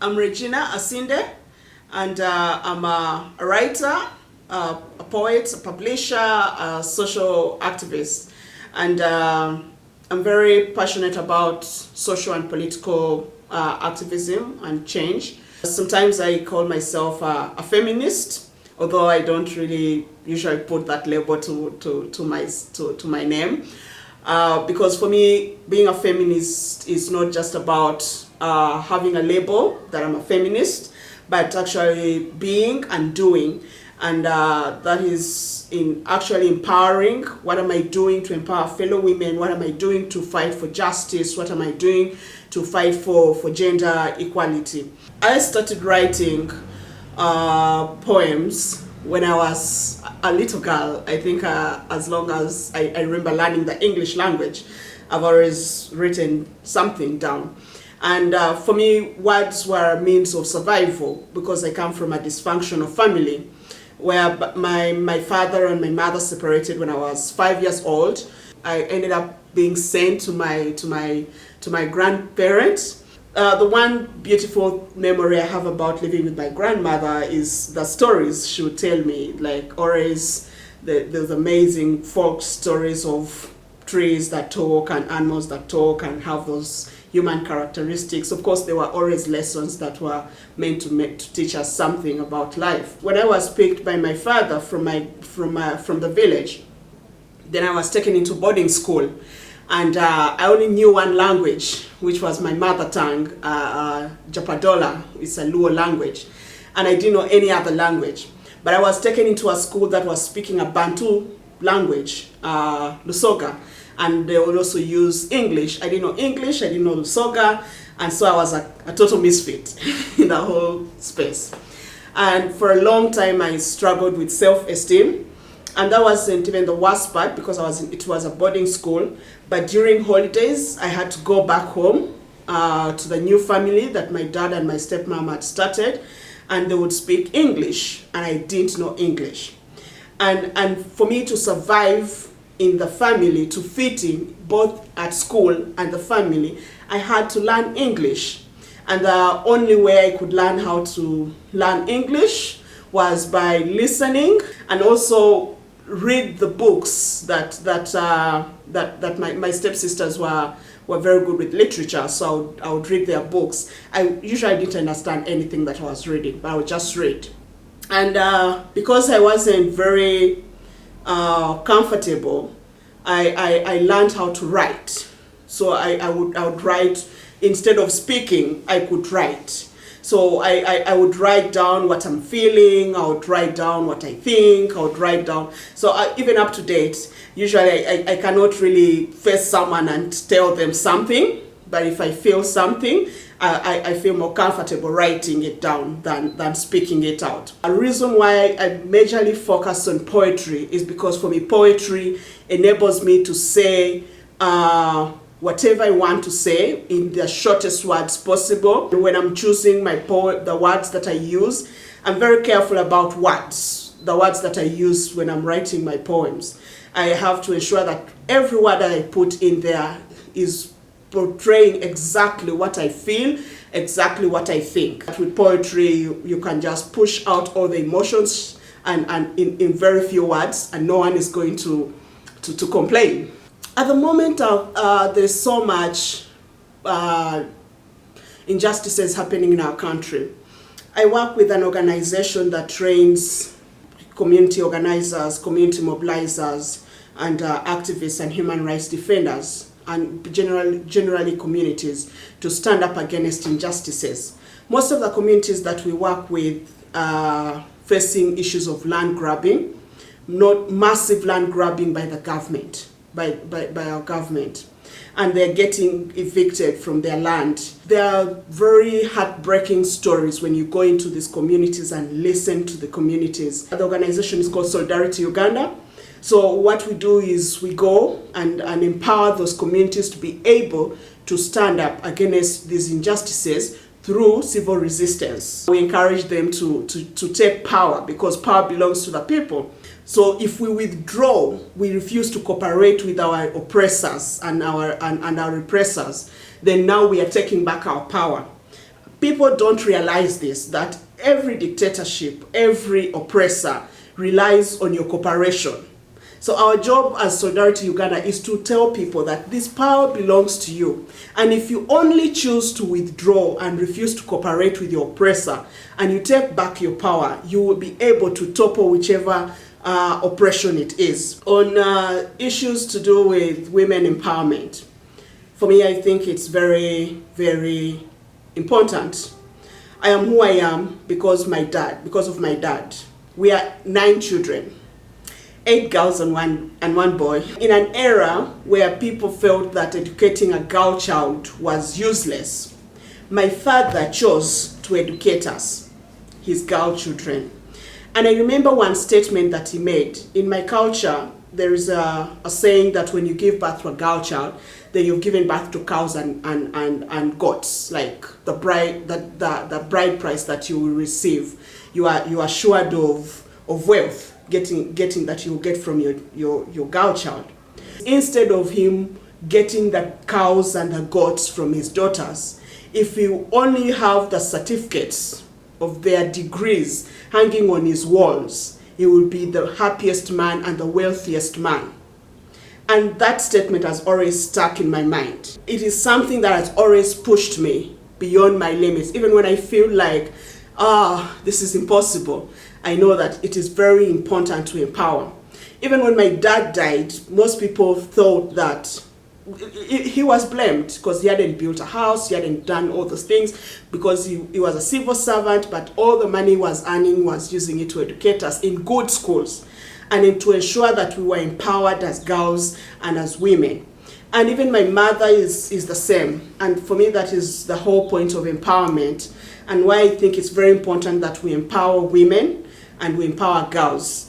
I'm Regina Asinde, and I'm a writer, a poet, a publisher, a social activist. And I'm very passionate about social and political activism and change. Sometimes I call myself a feminist, although I don't really usually put that label to my name. Because for me, being a feminist is not just about having a label that I'm a feminist, but actually being and doing. And that is in actually empowering. What am I doing to empower fellow women? What am I doing to fight for justice? What am I doing to fight for gender equality? I started writing poems when I was a little girl. I think as long as I remember learning the English language, I've always written something down. And for me, words were a means of survival because I come from a dysfunctional family where my father and my mother separated when I was 5 years old. I ended up being sent to my grandparents. The one beautiful memory I have about living with my grandmother is the stories she would tell me, like always those amazing folk stories of trees that talk and animals that talk and have those human characteristics. Of course, there were always lessons that were meant to teach us something about life. When I was picked by my father from the village, then I was taken into boarding school. And I only knew one language, which was my mother tongue, Japadola. It's a Luo language. And I didn't know any other language. But I was taken into a school that was speaking a Bantu language, Lusoga. And they would also use English. I didn't know English, I didn't know Lusoga. And so I was a total misfit in the whole space. And for a long time, I struggled with self-esteem. And that wasn't even the worst part because it was a boarding school. But during holidays, I had to go back home to the new family that my dad and my stepmom had started. And they would speak English, and I didn't know English. And for me to survive in the family, to fit in both at school and the family, I had to learn English. And the only way I could learn how to learn English was by listening and also read the books that my stepsisters were very good with literature, so I would read their books. I usually didn't understand anything that I was reading, but I would just read. And because I wasn't very comfortable, I learned how to write. So I would write, instead of speaking, I could write. So I would write down what I'm feeling, I would write down what I think, I would write down. So even up to date, usually I cannot really face someone and tell them something, but if I feel something, I feel more comfortable writing it down than speaking it out. A reason why I majorly focus on poetry is because for me, poetry enables me to say whatever I want to say in the shortest words possible. When I'm choosing the words that I use, I'm very careful about the words that I use when I'm writing my poems. I have to ensure that every word that I put in there is portraying exactly what I feel, exactly what I think. With poetry, you can just push out all the emotions and in very few words, and no one is going to complain. At the moment, there's so much injustices happening in our country. I work with an organization that trains community organizers, community mobilizers, and activists and human rights defenders, and generally communities, to stand up against injustices. Most of the communities that we work with are facing issues of land grabbing, not massive land grabbing by the government. By our government, and they're getting evicted from their land. There are very heartbreaking stories when you go into these communities and listen to the communities. The organization is called Solidarity Uganda. So what we do is we go and empower those communities to be able to stand up against these injustices through civil resistance. We encourage them to take power, because power belongs to the people. So if we withdraw, we refuse to cooperate with our oppressors and our repressors, then now we are taking back our power. People don't realize this, that every dictatorship, every oppressor relies on your cooperation. So our job as Solidarity Uganda is to tell people that this power belongs to you. And if you only choose to withdraw and refuse to cooperate with your oppressor, and you take back your power, you will be able to topple whichever oppression it is. On issues to do with women empowerment, for me, I think it's very, very important. I am who I am because of my dad. We are 9 children, 8 girls and one boy. In an era where people felt that educating a girl child was useless, my father chose to educate us, his girl children. And I remember one statement that he made. In my culture, there is a saying that when you give birth to a girl child, then you've given birth to cows and goats, like the bride price that you will receive. You are assured of wealth, getting that you will get from your girl child. Instead of him getting the cows and the goats from his daughters, if you only have the certificates of their degrees hanging on his walls, he will be the happiest man and the wealthiest man. And that statement has always stuck in my mind. It is something that has always pushed me beyond my limits. Even when I feel like, this is impossible, I know that it is very important to empower. Even when my dad died, most people thought that he was blamed because he hadn't built a house, he hadn't done all those things, because he was a civil servant, but all the money he was earning was using it to educate us in good schools and to ensure that we were empowered as girls and as women. And even my mother is the same. And for me, that is the whole point of empowerment, and why I think it's very important that we empower women and we empower girls.